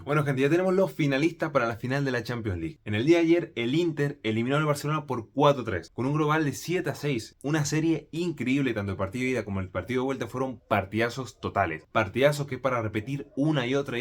Bueno, gente, ya tenemos los finalistas para la final de la Champions League. En el día de ayer, el Inter eliminó al Barcelona por 4-3, con un global de 7-6. Una serie increíble, tanto el partido de ida como el partido de vuelta fueron partidazos totales. Partidazos que para repetir una y otra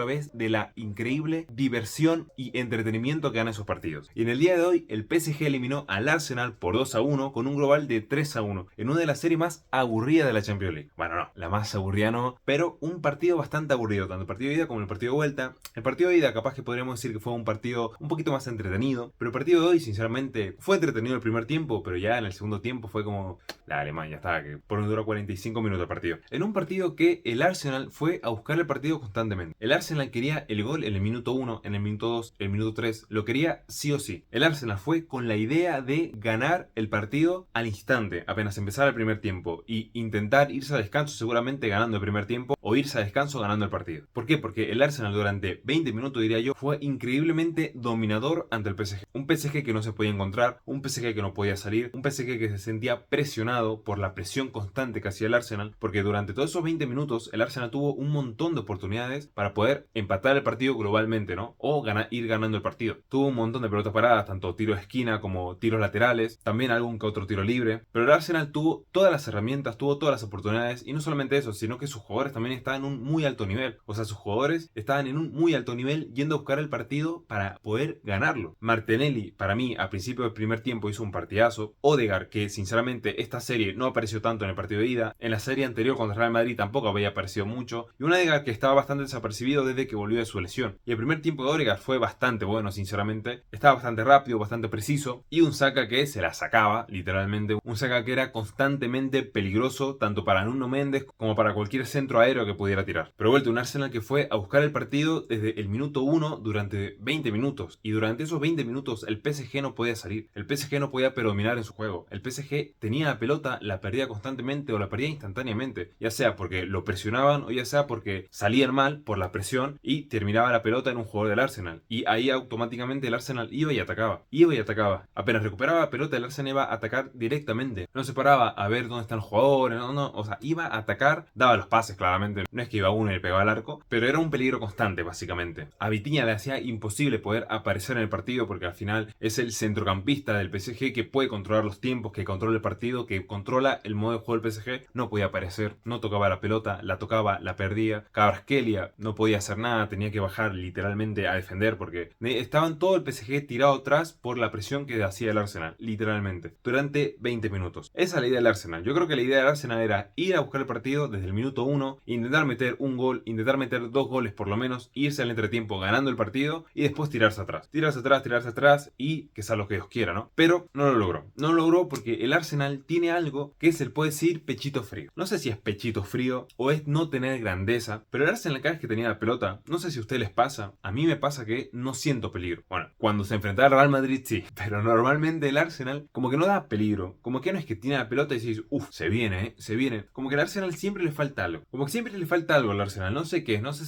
vez de la increíble diversión y entretenimiento que dan esos partidos. Y en el día de hoy, el PSG eliminó al Arsenal por 2-1, con un global de 3-1, en una de las series más aburridas de la Champions League. Bueno, no, la más aburrida no, pero un partido bastante aburrido, tanto el partido de ida como el partido de vuelta. El partido de ida capaz que podríamos decir que fue un partido un poquito más entretenido, pero el partido de hoy sinceramente fue entretenido el primer tiempo, pero ya en el segundo tiempo fue como la Alemania está, que por un duró 45 minutos el partido. En un partido que el Arsenal fue a buscar el partido constantemente. El Arsenal quería el gol en el minuto 1, en el minuto 2, el minuto 3, lo quería sí o sí. El Arsenal fue con la idea de ganar el partido al instante, apenas empezara el primer tiempo, y intentar irse a descanso seguramente ganando el primer tiempo o irse a descanso ganando el partido. ¿Por qué? Porque el Arsenal durante 20 minutos, diría yo, fue increíblemente dominador ante el PSG. Un PSG que no se podía encontrar, un PSG que no podía salir, un PSG que se sentía presionado por la presión constante que hacía el Arsenal, porque durante todos esos 20 minutos el Arsenal tuvo un montón de oportunidades para poder empatar el partido globalmente, ¿no? O ir ganando el partido. Tuvo un montón de pelotas paradas, tanto tiros de esquina como tiros laterales, también algún que otro tiro libre, pero el Arsenal tuvo todas las herramientas, tuvo todas las oportunidades, y no solamente eso, sino que sus jugadores también estaban en un muy alto nivel. O sea, sus jugadores estaban en un muy alto nivel yendo a buscar el partido para poder ganarlo. Martinelli, para mí, a principio del primer tiempo hizo un partidazo. Odegaard, que sinceramente esta serie no apareció tanto en el partido de ida. En la serie anterior contra Real Madrid tampoco había aparecido mucho. Y un Odegaard que estaba bastante desapercibido desde que volvió de su lesión. Y el primer tiempo de Odegaard fue bastante bueno, sinceramente. Estaba bastante rápido, bastante preciso. Y un Saka que se la sacaba, literalmente. Un Saka que era constantemente peligroso, tanto para Nuno Méndez como para cualquier centro aéreo que pudiera tirar. Pero vuelta, un Arsenal que fue a buscar el partido desde el minuto 1 durante 20 minutos. Y durante esos 20 minutos el PSG no podía salir. El PSG no podía predominar en su juego. El PSG tenía la pelota, la perdía constantemente o la perdía instantáneamente. Ya sea porque lo presionaban o ya sea porque salían mal por la presión y terminaba la pelota en un jugador del Arsenal. Y ahí automáticamente el Arsenal iba y atacaba. Iba y atacaba. Apenas recuperaba la pelota el Arsenal iba a atacar directamente. No se paraba a ver dónde están los jugadores. No. O sea, iba a atacar. Daba los pases claramente. No es que iba uno y le pegaba al arco. Pero era un peligro constante básicamente. A Vitinha le hacía imposible poder aparecer en el partido porque al final es el centrocampista del PSG que puede controlar los tiempos, que controla el partido, que controla el modo de juego del PSG. No podía aparecer, no tocaba la pelota, la tocaba, la perdía. Kvaratskhelia no podía hacer nada, tenía que bajar literalmente a defender porque estaban todo el PSG tirado atrás por la presión que hacía el Arsenal, literalmente, durante 20 minutos. Esa es la idea del Arsenal. Yo creo que la idea del Arsenal era ir a buscar el partido desde el minuto 1, intentar meter un gol, intentar meter 2 goles por lo menos, irse al entretiempo ganando el partido y después tirarse atrás. Tirarse atrás y que sea lo que Dios quiera, ¿no? Pero no lo logró. No lo logró porque el Arsenal tiene algo que se le puede decir pechito frío. No sé si es pechito frío o es no tener grandeza, pero el Arsenal cada vez que tenía la pelota, no sé si a ustedes les pasa, a mí me pasa que no siento peligro. Bueno, cuando se enfrentaba al Real Madrid sí, pero normalmente el Arsenal como que no da peligro. Como que no es que tiene la pelota y decís, uff, se viene, se viene. Como que al Arsenal siempre le falta algo. Como que siempre le falta algo al Arsenal. No sé qué es, no sé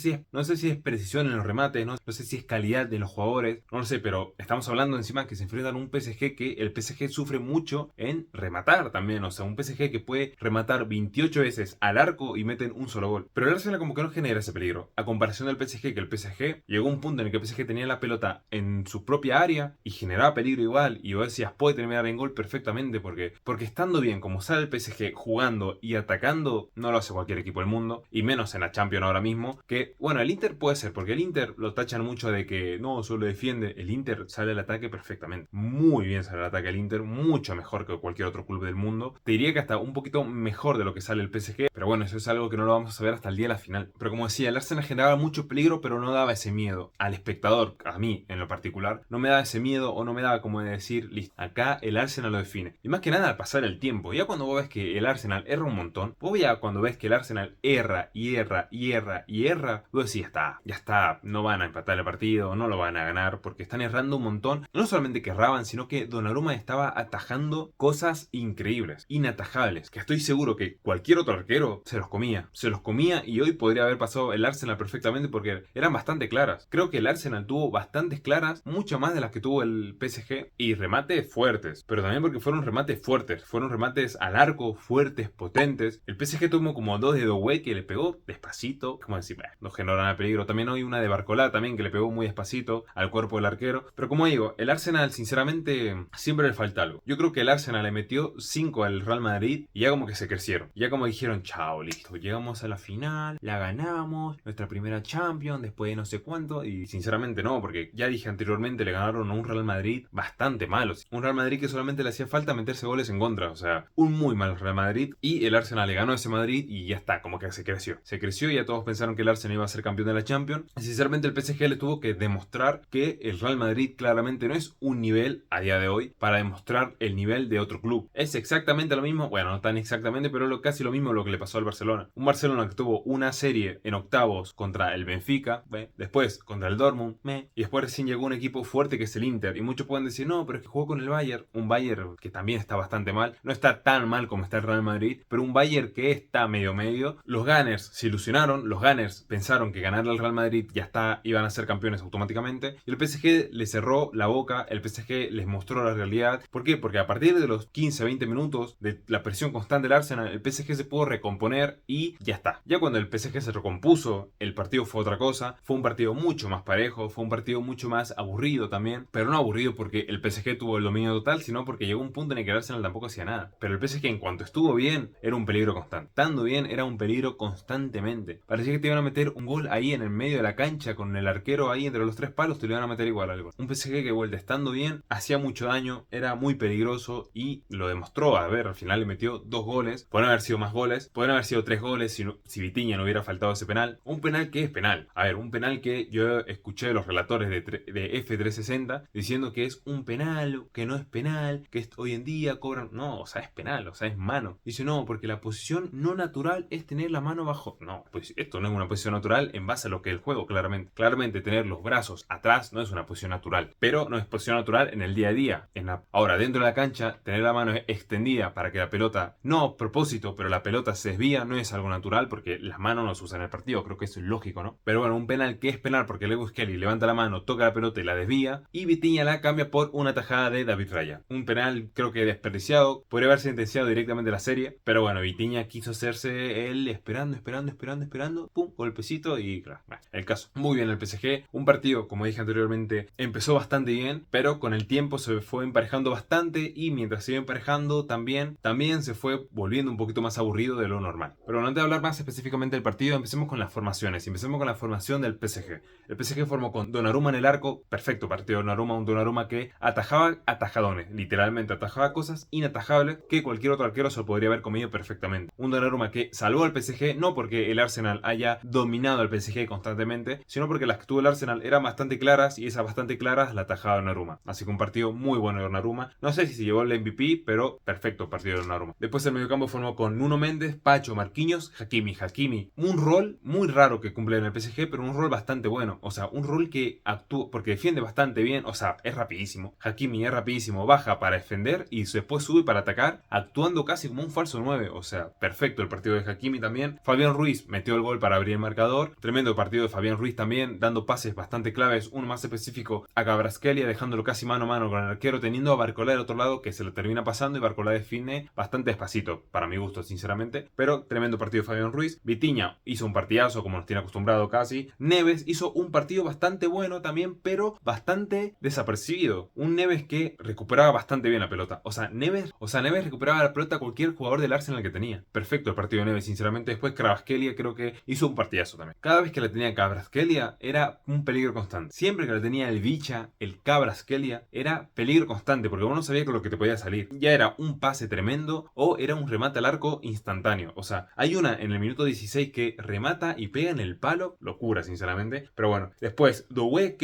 si es precisión en los remates, no sé si es calidad de los jugadores, no lo sé, pero estamos hablando encima que se enfrentan a un PSG que el PSG sufre mucho en rematar también. O sea, un PSG que puede rematar 28 veces al arco y meten un solo gol. Pero el Arsenal como que no genera ese peligro. A comparación del PSG, que el PSG llegó a un punto en el que el PSG tenía la pelota en su propia área y generaba peligro igual. Y vos decías, puede terminar en gol perfectamente porque estando bien como sale el PSG jugando y atacando, no lo hace cualquier equipo del mundo. Y menos en la Champions ahora mismo. Que, bueno, el Inter puede ser, porque el Inter lo tachan mucho de que no, solo defiende. El Inter sale al ataque perfectamente. Muy bien sale al ataque el Inter, mucho mejor que cualquier otro club del mundo. Te diría que hasta un poquito mejor de lo que sale el PSG, pero bueno, eso es algo que no lo vamos a saber hasta el día de la final. Pero como decía, el Arsenal generaba mucho peligro, pero no daba ese miedo. Al espectador, a mí en lo particular, no me daba ese miedo o no me daba como de decir, listo, acá el Arsenal lo define. Y más que nada al pasar el tiempo, ya cuando vos ves que el Arsenal erra un montón, vos ya cuando ves que el Arsenal erra, vos decís, ya está, no van a empatar el partido, no lo van a ganar, porque están errando un montón. No solamente que erraban, sino que Donnarumma estaba atajando cosas increíbles, inatajables, que estoy seguro que cualquier otro arquero se los comía y hoy podría haber pasado el Arsenal perfectamente porque eran bastante claras. Creo que el Arsenal tuvo bastantes claras, mucho más de las que tuvo el PSG, y remates fuertes, pero también porque fueron remates fuertes, fueron remates al arco, fuertes, potentes. El PSG tuvo como 2 de Doué que le pegó despacito, como decir, no generó nada de peligro. También también hoy una de Barcolá también que le pegó muy despacito al cuerpo del arquero. Pero como digo, el Arsenal sinceramente siempre le falta algo. Yo creo que el Arsenal le metió 5 al Real Madrid y ya como que se crecieron. Ya como dijeron, chao, listo, llegamos a la final, la ganamos, nuestra primera Champions después de no sé cuánto. Y sinceramente no, porque ya dije anteriormente, le ganaron a un Real Madrid bastante malo. Un Real Madrid que solamente le hacía falta meterse goles en contra. O sea, un muy mal Real Madrid. Y el Arsenal le ganó a ese Madrid y ya está, como que se creció. Se creció y ya todos pensaron que el Arsenal iba a ser campeón de la Champions. Y sinceramente el PSG le tuvo que demostrar que el Real Madrid claramente no es un nivel a día de hoy para demostrar el nivel de otro club. Es exactamente lo mismo, bueno, no tan exactamente, pero casi lo mismo lo que le pasó al Barcelona. Un Barcelona que tuvo una serie en octavos contra el Benfica, después contra el Dortmund, y después recién llegó un equipo fuerte que es el Inter. Y muchos pueden decir, no, pero es que jugó con el Bayern. Un Bayern que también está bastante mal. No está tan mal como está el Real Madrid, pero un Bayern que está medio medio. Los Gunners se ilusionaron, los Gunners pensaron que ganar al Real Madrid ya está, iban a ser campeones automáticamente. Y el PSG le cerró la boca, el PSG les mostró la realidad. ¿Por qué? Porque a partir de los 15-20 minutos de la presión constante del Arsenal, el PSG se pudo recomponer y ya está. Ya cuando el PSG se recompuso, el partido fue otra cosa. Fue un partido mucho más parejo, fue un partido mucho más aburrido también. Pero no aburrido porque el PSG tuvo el dominio total, sino porque llegó un punto en el que el Arsenal tampoco hacía nada. Pero el PSG en cuanto estuvo bien, era un peligro constante. Estando bien, era un peligro constantemente. Parecía que te iban a meter un gol ahí en el medio de la cancha con el arquero ahí entre los tres palos, te lo iban a meter igual algo. Un PSG que vuelta estando bien, hacía mucho daño, era muy peligroso y lo demostró. A ver, al final le metió 2 goles. Pueden haber sido más goles, pueden haber sido 3 goles si Vitinha no hubiera faltado ese penal. Un penal que es penal. A ver, un penal que yo escuché de los relatores de F360 diciendo que es un penal, que no es penal, que hoy en día cobran. No, o sea, es penal, o sea, es mano. Dice, no, porque la posición no natural es tener la mano bajo. No, pues esto no es una posición natural en base a lo que es el juego, claramente. Claramente tener los brazos atrás no es una posición natural, pero no es posición natural en el día a día. Ahora, dentro de la cancha, tener la mano extendida para que la pelota, no a propósito, pero la pelota se desvía, no es algo natural porque las manos no se usan en el partido. Creo que eso es lógico, ¿no? Pero bueno, un penal que es penal porque Lewis Kelly levanta la mano, toca la pelota y la desvía, y Vitinha la cambia por una tajada de David Raya. Un penal creo que desperdiciado, podría haber sentenciado directamente la serie, pero bueno, Vitinha quiso hacerse él esperando, pum, golpecito y claro, el caso. Muy bien el PSG, un partido, como dije anteriormente, empezó bastante bien, pero con el tiempo se fue emparejando bastante y mientras se iba emparejando también se fue volviendo un poquito más aburrido de lo normal. Pero antes de hablar más específicamente del partido, empecemos con las formaciones. Empecemos con la formación del PSG. El PSG formó con Donnarumma en el arco, perfecto partido de Donnarumma, un Donnarumma que atajaba atajadones, literalmente atajaba cosas inatajables que cualquier otro arquero se lo podría haber comido perfectamente. Un Donnarumma que salvó al PSG no porque el Arsenal haya dominado al PSG constantemente, sino porque las que tuvo el Arsenal eran bastante claras y esas bastante claras la atajaba Donnarumma. Así que un partido muy bueno de Donnarumma. No sé si se llevó el MVP, pero perfecto partido de Donnarumma. Después el mediocampo formó con Nuno Méndez, Pacho, Marquinhos, Hakimi. Un rol muy raro que cumple en el PSG, pero un rol bastante bueno. O sea, un rol que actúa porque defiende bastante bien. O sea, es rapidísimo. Hakimi es rapidísimo, baja para defender y después sube para atacar, actuando casi como un falso 9. O sea, perfecto el partido de Hakimi también. Fabián Ruiz metió el gol para abrir el marcador. Tremendo partido de Fabián Ruiz también, dando pases bastante claves, uno más específico a Kvaratskhelia, dejándolo casi mano a mano con el arquero, teniendo a Barcola del otro lado que se lo termina pasando y Barcola define bastante despacito, para mi gusto sinceramente, pero tremendo partido de Fabián Ruiz. Vitinha hizo un partidazo como nos tiene acostumbrado casi. Neves hizo un partido bastante bueno también, pero bastante desapercibido. Un Neves que recuperaba bastante bien la pelota. O sea, Neves recuperaba la pelota a cualquier jugador del Arsenal que tenía. Perfecto el partido de Neves, sinceramente. Después Kvaratskhelia creo que hizo un partidazo también. Cada vez que la tenía Kvaratskhelia era un peligro constante. Siempre que la tenía el Bicha, el Kvaratskhelia, era peligro constante porque uno no sabía con lo que te podía salir. Ya era un pase tremendo o era un remate al arco instantáneo. O sea, hay una en el minuto 16 que remata y pega en el palo. Locura, sinceramente. Pero bueno, después Doué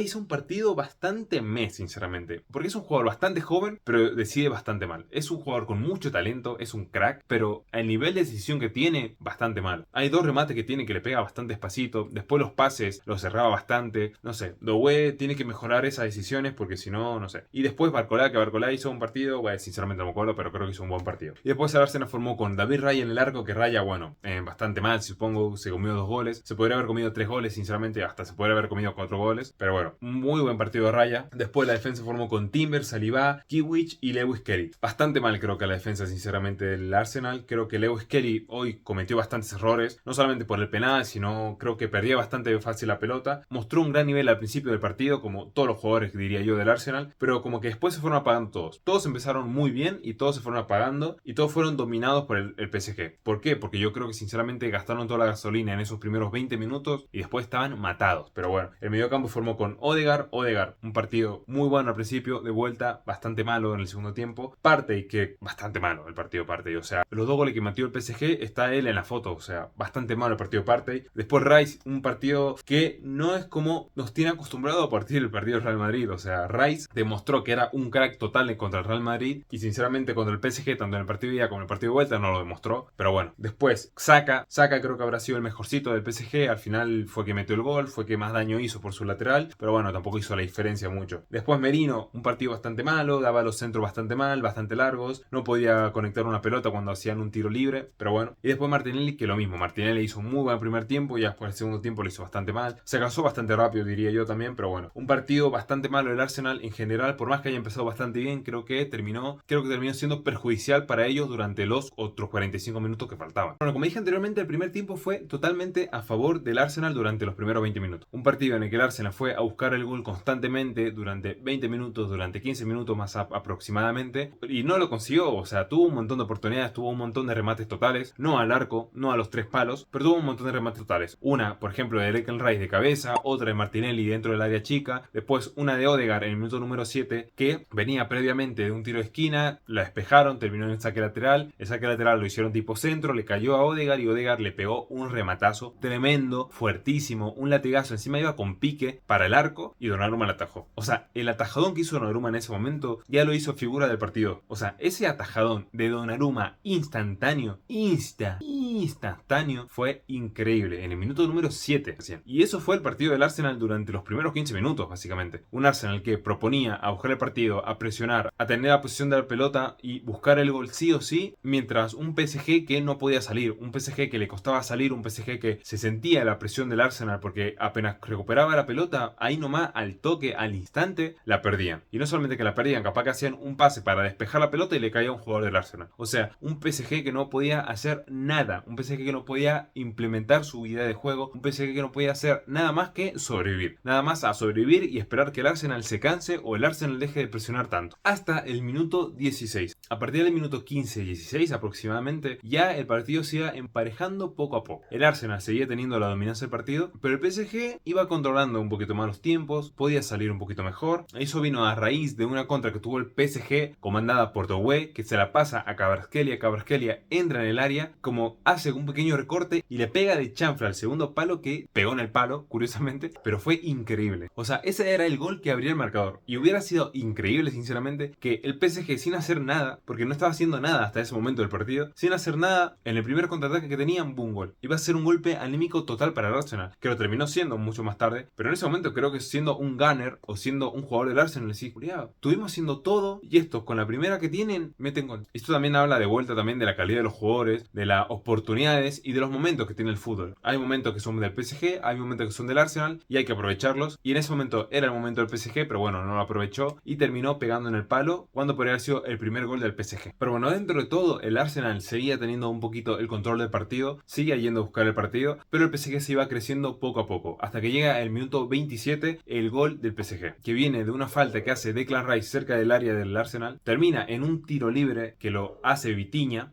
hizo un partido bastante sinceramente. Porque es un jugador bastante joven, pero decide bastante mal. Es un jugador con mucho talento, es un crack, pero el nivel de decisión que tiene, bastante mal. Hay 2 remates que tiene que le pega bastante despacito. Después los pases los cerraba bastante. No sé, Doué tiene que mejorar esas decisiones porque si no, no sé. Y después Barcola hizo un partido, bueno, sinceramente no me acuerdo, pero creo que hizo un buen partido. Y después el Arsenal formó con David Raya en el arco, que Raya, bueno, bastante mal, supongo, se comió 2 goles. Se podría haber comido 3 goles, sinceramente, hasta se podría haber comido 4 goles. Pero bueno, muy buen partido de Raya. Después la defensa formó con Timber, Saliba, Kiwiich y Lewis Kelly. Bastante mal creo que la defensa, sinceramente, del Arsenal. Creo que Lewis Kelly hoy cometió bastantes errores, no solamente por el penal, sino creo que perdía bastante fácil la pelota. Mostró un gran nivel al principio del partido, como todos los jugadores, diría yo, del Arsenal, pero como que después se fueron apagando todos. Todos empezaron muy bien y todos se fueron apagando y todos fueron dominados por el PSG. ¿Por qué? Porque yo creo que sinceramente gastaron toda la gasolina en esos primeros 20 minutos y después estaban matados. Pero bueno, el mediocampo formó con Odegaard, un partido muy bueno al principio, de vuelta bastante malo en el segundo tiempo. Partey, que bastante malo el partido Partey, o sea, los 2 goles que metió el PSG está él en la foto, o sea, bastante malo el partido Partey. Después Rice, un partido que no es como nos tiene acostumbrado a partir del partido del Real Madrid, o sea, Rice demostró que era un crack total contra el Real Madrid y sinceramente contra el PSG, tanto en el partido de ida como en el partido de vuelta, no lo demostró. Pero bueno, después Saka creo que habrá sido el mejorcito del PSG, al final fue que metió el gol, fue que más daño hizo por su lateral, pero bueno, tampoco hizo la diferencia mucho. Después Merino, un partido bastante malo, daba los centros bastante mal, bastante largos, no podía conectar una pelota cuando hacían un tiro libre, pero bueno. Y después Martinelli, que lo mismo, Martinelli hizo un muy buen primer tiempo y después el segundo tiempo lo hizo bastante mal, se cansó bastante rápido diría yo también, pero bueno, un partido bastante malo del Arsenal en general, por más que haya empezado bastante bien, creo que terminó siendo perjudicial para ellos durante los otros 45 minutos que faltaban. Bueno, como dije anteriormente, el primer tiempo fue totalmente a favor del Arsenal durante los primeros 20 minutos. Un partido en el que el Arsenal fue a buscar el gol constantemente durante 20 minutos, durante 15 minutos más aproximadamente, y no lo consiguió, o sea, tuvo un montón de oportunidades, tuvo un montón de remates totales, no al arco, no a los 3 palos, pero tuvo un montón de remates totales. Una, por ejemplo, de Declan Rice de cabeza, otra de Martinelli dentro del área chica, después una de Odegaard en el minuto número 7, que venía previamente de un tiro de esquina, la despejaron, terminó en el saque lateral lo hicieron tipo centro, le cayó a Odegaard y Odegaard le pegó un rematazo tremendo, fuertísimo, un latigazo, encima iba con pique para el arco y Donnarumma la atajó. O sea, el atajadón que hizo Donnarumma en ese momento ya lo hizo figura del partido. O sea, ese atajadón de Donnarumma instantáneo fue increíble en el minuto número 7. Y eso fue el partido del Arsenal durante los primeros 15 minutos, básicamente. Un Arsenal que proponía a buscar el partido, a presionar, a tener la posición de la pelota y buscar el gol sí o sí, mientras un PSG que no podía salir, un PSG que le costaba salir, un PSG que se sentía la presión del Arsenal porque apenas recuperaba la pelota, ahí nomás al toque, al instante, la perdían. Y no solamente que la perdían, capaz que hacían un pase para despejar la pelota y le caía a un jugador del Arsenal. O sea, un PSG que no podía hacer nada, un PSG que no podía implementar su idea de juego, un PSG que no podía hacer nada más que sobrevivir. Nada más a sobrevivir y esperar que el Arsenal se canse o el Arsenal deje de presionar tanto. Hasta el minuto 16. A partir del minuto 15-16 aproximadamente, ya el partido se iba emparejando poco a poco. El Arsenal seguía teniendo la dominancia del partido, pero el PSG iba controlando un poquito más los tiempos, podía salir un poquito mejor. Eso vino a raíz de una contra que tuvo el PSG, comandada por Doué, que se la pasa a Kvaratskhelia entra en el área, como hace un pequeño recorte y le pega de chanfle al segundo palo, que pegó en el palo, curiosamente, pero fue increíble. O sea, ese era el gol que abría el marcador. Y hubiera sido increíble, sinceramente, que el PSG sin hacer nada, porque no estaba haciendo nada hasta ese momento del partido, sin hacer nada, en el primer contraataque que tenían, boom, gol. Iba a ser un golpe anímico total para el Arsenal, que lo terminó siendo mucho más tarde, pero en ese momento creo que siendo un gunner o siendo un jugador del Arsenal, le decís, culiado, estuvimos haciendo todo y estos con la primera que tienen, meten gol. Esto también habla de vuelta también de la calidad de los jugadores, de las oportunidades y de los momentos que tiene el fútbol. Hay momentos que son del PSG, hay momentos que son del Arsenal y hay que aprovecharlos, y en ese momento era el momento del PSG, pero bueno, no lo aprovechó y terminó pegando en el palo cuando podría haber sido el primer gol del PSG. Pero bueno, dentro de todo, el Arsenal seguía teniendo un poquito el control del partido, sigue yendo a buscar el partido, pero el PSG se iba creciendo poco a poco, hasta que llega el minuto 27, el gol del PSG, que viene de una falta que hace Declan Rice cerca del área del Arsenal, termina en un tiro libre que lo hace Vitinha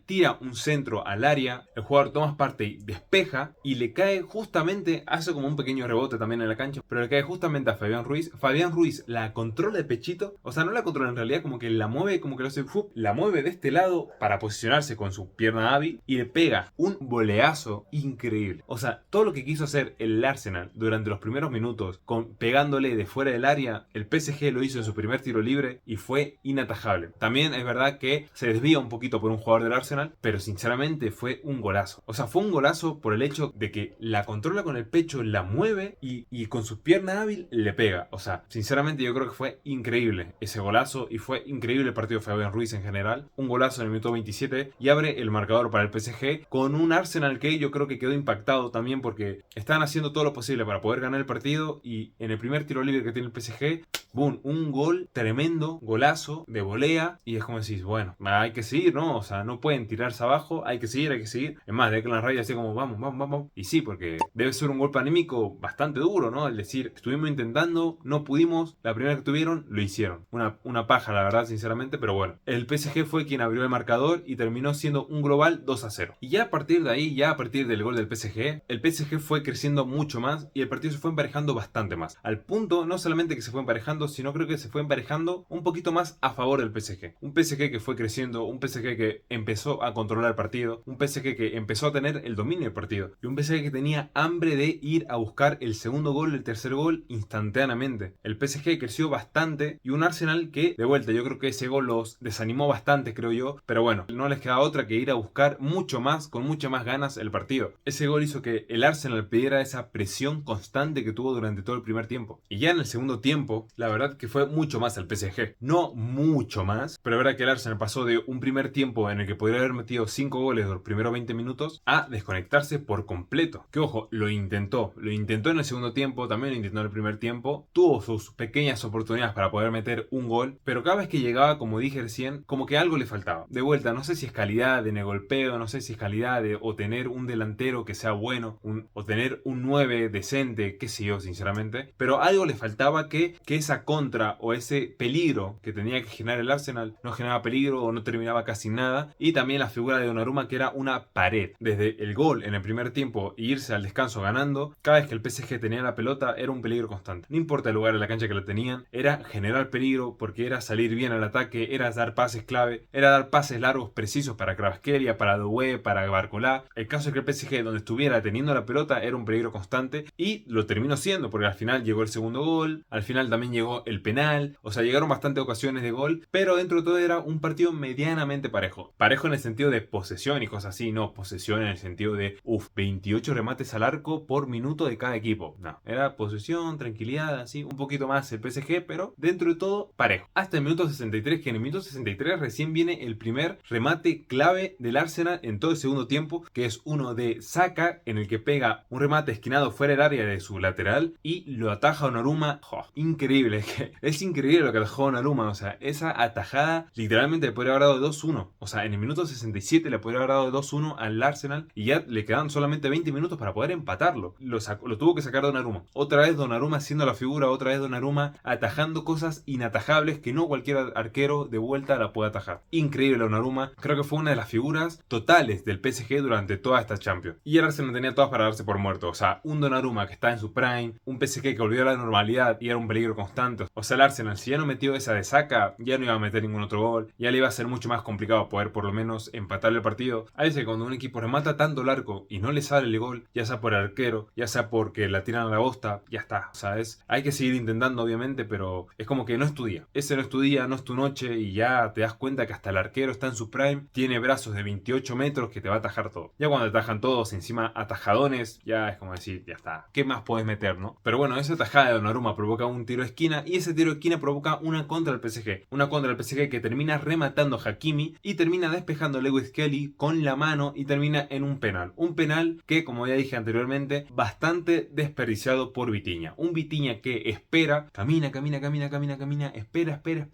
tira un centro al área, el jugador Thomas Partey despeja y le cae justamente, hace como un pequeño rebote también en la cancha, pero le cae justamente a Fabián Ruiz la controla de pechito, o sea, no la controla en realidad, como que la mueve, como que lo hace, la mueve de este lado para posicionarse con su pierna hábil y le pega un voleazo increíble. O sea, todo lo que quiso hacer el Arsenal durante los primeros minutos, pegándole de fuera del área, el PSG lo hizo en su primer tiro libre y fue inatajable. También es verdad que se desvía un poquito por un jugador del Arsenal, pero sinceramente fue un golazo. O sea, fue un golazo por el hecho de que la controla con el pecho, la mueve y con su pierna hábil le pega. O sea, sinceramente yo creo que fue increíble ese golazo y fue increíble el partido de Fabián Ruiz en general. Un golazo en el minuto 27 y abre el marcador para el PSG con un Arsenal que yo creo que quedó impactado también porque estaban haciendo todo lo posible para poder ganar el partido y en el primer tiro libre que tiene el PSG, boom, un gol tremendo, golazo de volea, y es como decís, bueno, hay que seguir, ¿no? O sea, no pueden tirarse abajo, hay que seguir, hay que seguir. Es más, Declan Rice así como, vamos, vamos, vamos. Y sí, porque debe ser un golpe anímico bastante duro, ¿no? El decir, estuvimos intentando, no pudimos, la primera que tuvieron, lo hicieron. Una paja, la verdad, sinceramente, pero bueno. El PSG fue quien abrió el marcador y terminó siendo un global 2-0. Y ya a partir de ahí, ya a partir del gol del PSG, el PSG fue creciendo mucho más y el partido se fue emparejando bastante más. Al punto, no solamente que se fue emparejando, sino creo que se fue emparejando un poquito más a favor del PSG. Un PSG que fue creciendo, un PSG que empezó a controlar el partido, un PSG que empezó a tener el dominio del partido y un PSG que tenía hambre de ir a buscar el segundo gol, el tercer gol instantáneamente. El PSG creció bastante y un Arsenal que, de vuelta, yo creo que ese gol los desanimó bastante, creo yo, pero bueno, no les queda otra que ir a buscar mucho más, con muchas más ganas el partido. Ese gol hizo que el Arsenal pidiera esa presión constante que tuvo durante todo el primer tiempo. Y ya en el segundo tiempo, la verdad que fue mucho más al PSG. No mucho más, pero la verdad que el Arsenal pasó de un primer tiempo en el que podría haber metido 5 goles de los primeros 20 minutos a desconectarse por completo. Que ojo, lo intentó en el segundo tiempo, también lo intentó en el primer tiempo, tuvo sus pequeñas oportunidades para poder meter un gol, pero cada vez que llegaba, como dije recién, como que algo le faltaba. De vuelta, no sé si es calidad en el golpeo, no sé si es calidad de o tener un delantero que sea bueno, o tener un 9 decente, qué sé yo, sinceramente, pero algo le faltaba que esa contra o ese peligro que tenía que generar el Arsenal no generaba peligro o no terminaba casi nada. Y también la figura de Donnarumma, que era una pared. Desde el gol en el primer tiempo e irse al descanso ganando, cada vez que el PSG tenía la pelota era un peligro constante. No importa el lugar en la cancha que la tenían, era generar peligro porque era salir bien al ataque, era dar pases clave, era dar pases largos precisos para Kvaratskhelia, para Doué, para Barcola. El caso es que el PSG, donde estuviera teniendo la pelota, era un peligro constante y lo terminó siendo porque al final llegó el segundo gol, al final también llegó el penal, o sea, llegaron bastantes ocasiones de gol, pero dentro de todo era un partido medianamente parejo. Parejo en el sentido de posesión y cosas así, no posesión en el sentido de 28 remates al arco por minuto de cada equipo. No, era posesión, tranquilidad, así, un poquito más el PSG, pero dentro de todo parejo. Hasta el minuto 63, que en el minuto 63 recién viene el primer remate clave del Arsenal en todo el segundo tiempo, que es uno de Saka, en el que pega un remate esquinado fuera del área de su lateral y lo ataja Donnarumma. Increíble, es increíble lo que atajó Donnarumma, o sea, esa atajada literalmente le podría haber dado 2-1, o sea, en el minuto 67 le podría haber dado 2-1 al Arsenal y ya le quedaban solamente 20 minutos para poder empatarlo. Lo tuvo que sacar Donnarumma. Otra vez Donnarumma haciendo la figura, otra vez Donnarumma atajando cosas inatajables que no cualquier arquero de vuelta la puede atajar. Increíble Donnarumma, creo que fue una de las figuras totales del PSG durante toda esta Champions. Y el Arsenal tenía todas para darse por muerto, o sea, un Donnarumma que está en su prime, un PSG que volvió a la normalidad y era un peligro constante. O sea, el Arsenal, si ya no metió esa de Saka, ya no iba a meter ningún otro gol, ya le iba a ser mucho más complicado poder por lo menos empatar el partido. A veces cuando un equipo remata tanto el arco y no le sale el gol, ya sea por el arquero, ya sea porque la tiran a la bosta, ya está. O sea, hay que seguir intentando obviamente, pero es como que no es tu día. Ese no es tu día, no es tu noche y ya te das cuenta que hasta el arquero está en su prime, tiene brazos de 28 metros que te va a atajar todo. Ya cuando te atajan todos, encima atajadones, ya es como decir, ya está. ¿Qué más puedes meter, no? Pero bueno, esa tajada de Donnarumma provoca un tiro de esquina y ese tiro de esquina provoca una contra del PSG. Una contra del PSG que termina rematando a Hakimi y termina despejando a Lewis Kelly con la mano y termina en un penal. Un penal que, como ya dije anteriormente, bastante desperdiciado por Vitinha. Un Vitinha que espera, camina,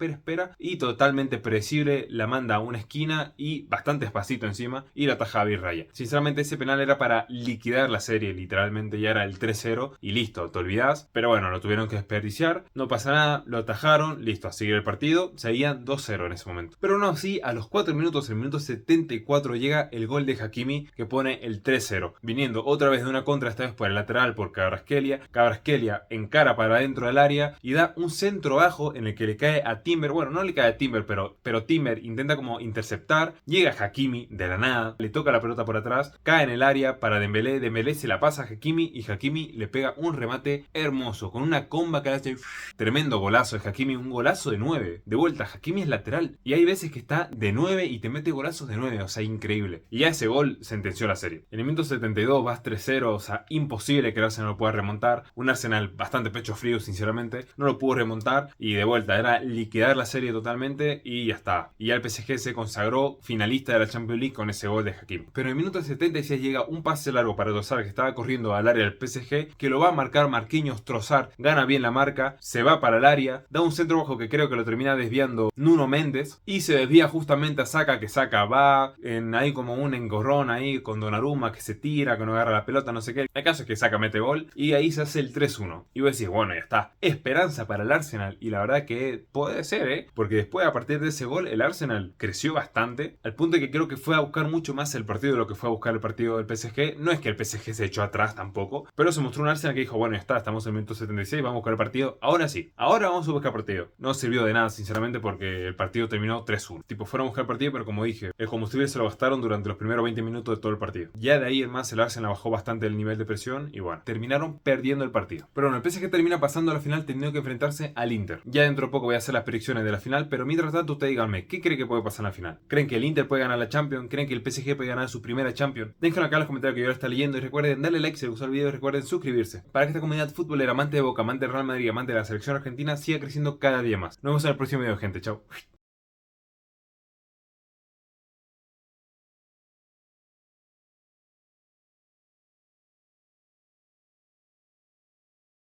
espera y totalmente predecible la manda a una esquina y bastante despacito encima y la ataja a Virraya. Sinceramente ese penal era para liquidar la serie, literalmente ya era el 3-0 y listo, te olvidás. Pero bueno, lo tuvieron que desperdiciar, no pasa nada, lo atajaron, listo, a seguir el partido, seguían 2-0 en ese momento. Pero no así, a los 4 minutos, el minuto 74 llega el gol de Hakimi que pone el 3-0, viniendo otra vez de una contra, esta vez por el lateral por Kvaratskhelia encara para dentro del área y da un centro bajo en el que le cae a Timber, bueno, no le cae a Timber, pero Timber intenta como interceptar, llega Hakimi de la nada, le toca la pelota por atrás, cae en el área para Dembélé, Dembélé se la pasa a Hakimi y Hakimi le pega un remate hermoso, con una comba que hace tremendo golazo de Hakimi, un golazo de 9, de vuelta, Hakimi es lateral y hay veces que está de 9 y te mete golazos de 9, o sea, increíble. Y ya ese gol sentenció la serie. En el minuto 72 vas 3-0, o sea, imposible que el Arsenal lo pueda remontar, un Arsenal bastante pecho frío, sinceramente, no lo pudo remontar y de vuelta, era liquidar la serie totalmente y ya está. Y ya el PSG se consagró finalista de la Champions League con ese gol de Hakimi. Pero en el minuto 76 llega un pase largo para Trossard que estaba corriendo al área del PSG, que lo va a marcar Marquinhos. Trossard gana bien la marca, se va va para el área, da un centro bajo que creo que lo termina desviando Nuno Méndez y se desvía justamente a Saka, que Saka va en ahí como un engorrón ahí con Donnarumma que se tira, que no agarra la pelota, no sé qué. El caso es que Saka mete gol y ahí se hace el 3-1. Y vos decís, bueno, ya está. Esperanza para el Arsenal. Y la verdad que puede ser, porque después a partir de ese gol el Arsenal creció bastante, al punto de que creo que fue a buscar mucho más el partido de lo que fue a buscar el partido del PSG. No es que el PSG se echó atrás tampoco, pero se mostró un Arsenal que dijo, bueno, ya está, estamos en el minuto 76, vamos a buscar el partido. Ahora sí, ahora vamos a buscar partido. No sirvió de nada, sinceramente, porque el partido terminó 3-1. Tipo, fueron a buscar el partido, pero como dije, el combustible se lo gastaron durante los primeros 20 minutos de todo el partido. Ya de ahí en más el Arsenal bajó bastante el nivel de presión y bueno, terminaron perdiendo el partido. Pero bueno, el PSG termina pasando a la final teniendo que enfrentarse al Inter. Ya dentro de poco voy a hacer las predicciones de la final, pero mientras tanto ustedes díganme, ¿qué creen que puede pasar en la final? ¿Creen que el Inter puede ganar la Champions? ¿Creen que el PSG puede ganar su primera Champions? Déjenlo acá en los comentarios que yo lo está leyendo y recuerden darle like si les gustó el video y recuerden suscribirse para que esta comunidad futbolera, amante de Boca, amante de Real Madrid, amante de la selección argentina siga creciendo cada día más. Nos vemos en el próximo video, gente. Chao.